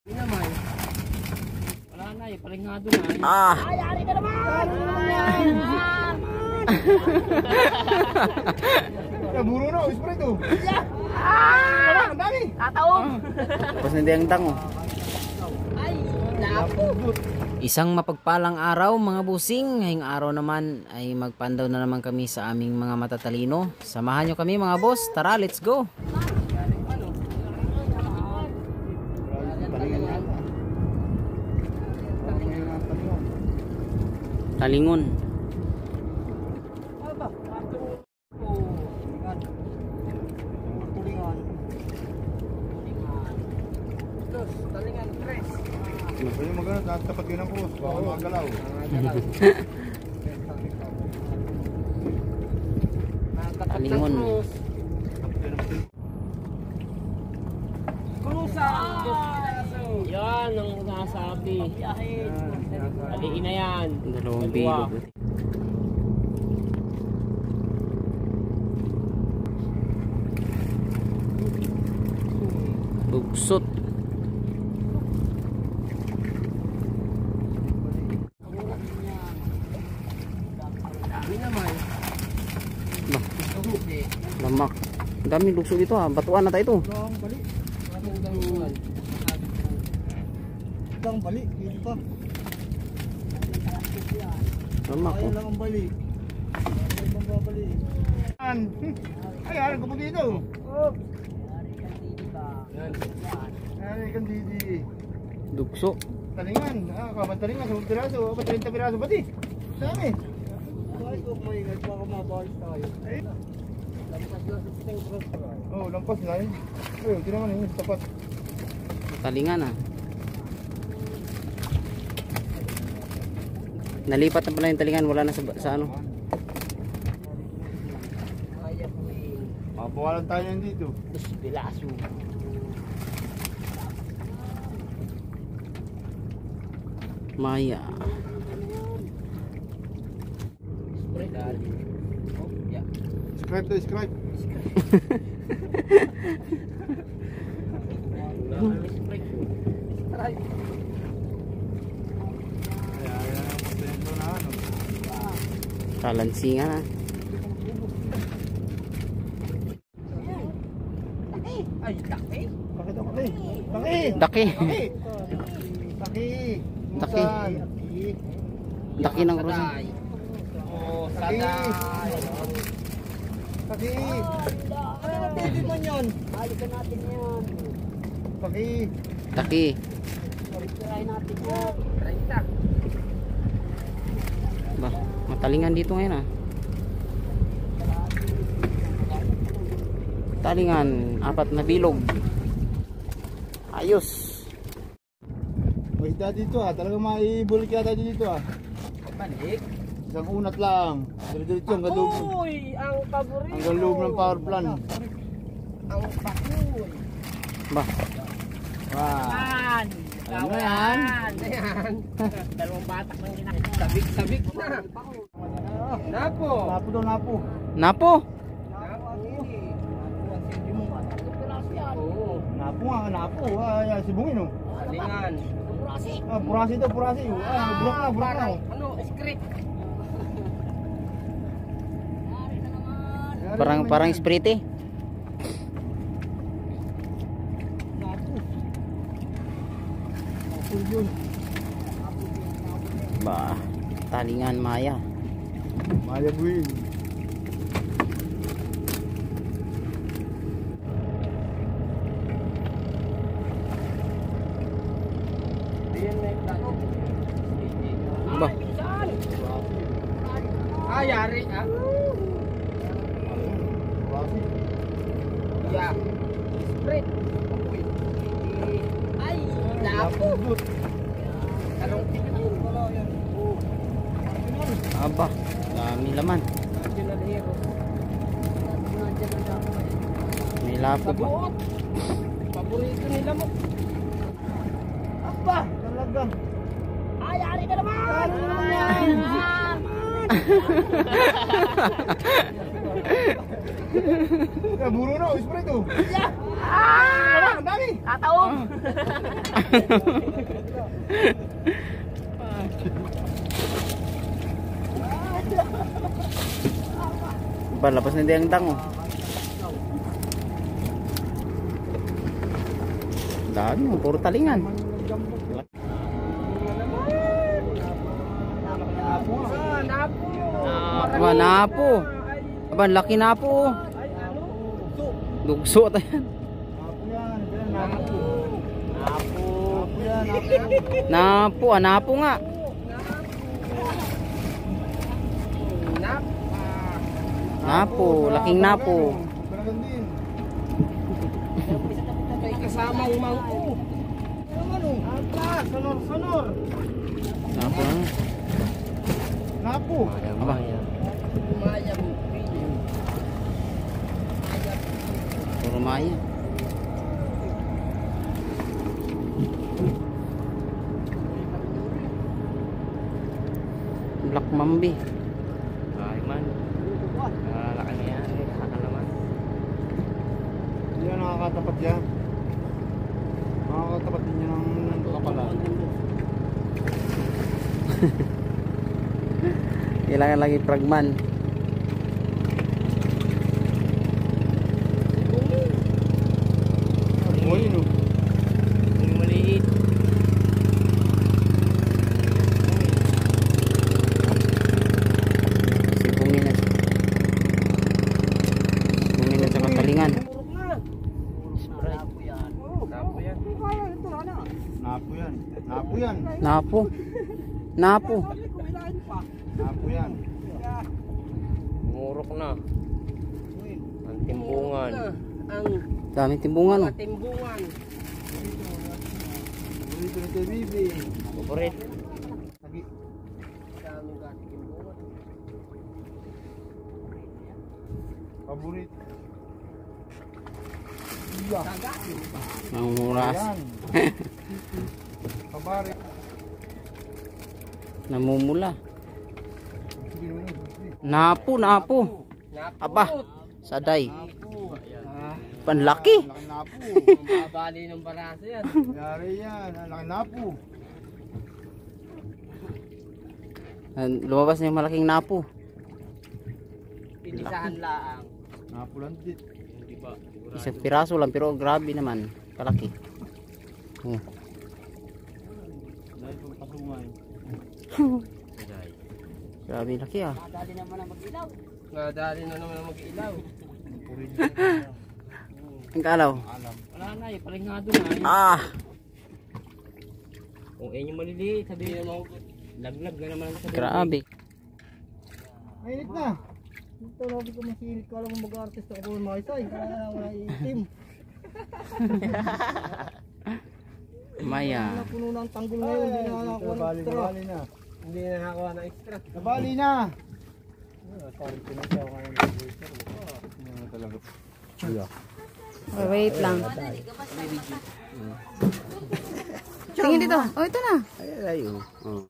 Hindi naman. Wala na eh, palingado na. Ay, ari ka naman! Naburo na, spray to. Wala, ang dami. Tataog. Tapos hindi ang tango. Ay, naku. Isang mapagpalang araw mga busing. Ngayong araw naman ay magpandaw na naman kami sa aming mga matatalino. Samahan nyo kami mga boss. Tara, let's go. Talingon. Pwede magana, tapat yun ang krus. Baka magalaw. Talingon. Yan ang nasabi. Aliin na yan. Dalawang bilog. Bugsot. Lamak. Ang daming lukso dito ha. Batuan na tayo ito. Lang bali, dito pa. Lamak Ayaw oh. lang ang bali. Ayaw lang ang bali. Ay, harang ka po dito. Ay, kandidi. Dugso. Talingan. Kaban talingan. 10 piraso. 30 piraso pati. Dami. Ay, kung may nagpakababalis tayo. Ay. Lampas na sa sting cross. Oo, lampas na eh. Ay, hindi naman yun. Tapat. Talingan ah. Nalipat na pala yung talingan. Wala na sa ano. Mabawalan tayo yan dito. Bilaso. Maya. Spray dali. Oh, yeah. Scribe to scribe. Kalansingan ah. Ay, daki. Bakit ako eh? Daki! Daki. Daki! Daki. Daki ng krus. Oh, Daki! saday. Daki! Ano na baby man yan? Balikan natin yan. Daki! Daki. Try natin yan. Ba, matalingan dito ngayon ah. Talingan, 4 na bilog. Ayos. May isda dito talagang maibulik yata dito Balik. Isang unat lang. Diretso hanggang loob. Uy, ang paborito. Hanggang loob ng power plant. Ang pakuy. Ba, Wow. Yan. Ano yan? Yan. Dalawang batak lang ginagawa. Sabik-sabik na. Napo. Napo daw, napo. napo. Napo nga, napo. Ay, sibungin oh. Talingan. Purasi daw, purasi. Burok na, burok na. Ano, script. Parang sprite. Napo yun. Ba, talingan maya. Maya buwing. Ba, Yari. Purasi. Yeah. Script. Ay, napo. Talong tingin. aba, dami laman. National hero. May lapo pa. Sabuot. Paborito nila mo. Aba, talaga. Ay, ari ka naman! Buro na, spray to. Ah! Ang dami. Tataong! Ba, lapas na din ang dang oh. Dami oh, puro talingan. Aba, napo. Aba, laki napo oh. Dugso tayo. Napo, napo nga. Napo, laking napo. Baragan din. May kasama yung mangko. Ano? Sonor. Napo na. Napo. Aba, Maya mo. puro maya. Black Mambi. Ay man. Laki na yan. Nakakalaman. Yan, nakakatapat yan. Nakakatapat din yan ng kapalan. Kailangan lagi pragman. Boy, no? Yung maliit. Sipungin na. Sipungin na sa katalingan. Napo yan. Napo yan. Napo yan. Napo yan. Napo. Napo. Napo yan. Murok na. Ang timbungan. Ang Daming timbungan oh. timbungan. Dito na tayo, bibi. Paborit. Sagi. Daming gating timbungan. Paborit. Iya. Ang muras. Ayan. Kabari. Namumula. Sige naman. Napo, napo. Aba, saday. Panlaki. Laki napo. Mababali ng baraso yan. Yari yan. Ang laki napo. Lumabas na yung malaking napo. Pinisahan laang. Napo lang dit. Hindi ba? Isang piraso lang pero grabe naman. Kalaki. Oh. Dahil pang pasungay. Grabe laki ah. Nadali naman ang mag-ilaw. Nadali na naman ang mag-ilaw. Puri Ang kalaw. alam. Wala na eh. Palingado na eh. Ah! Kung yung maliliit, sabihin mo, laglag na naman sa Grabe. Mainit na. Ito labi ko masilit. Kala mo mag-artist ako ng mga isay. Kaya wala itim. Maya. Puno ng tanggol ngayon. Hindi na nakakuha ng extra. Nabali na. Hindi na nakakuha ng extra. Nabali na. Sorry, pinasyaw ka na ng laser. Ano talaga. Wait lang. Tingin dito. Oh, ito na. Ay, ay, oh.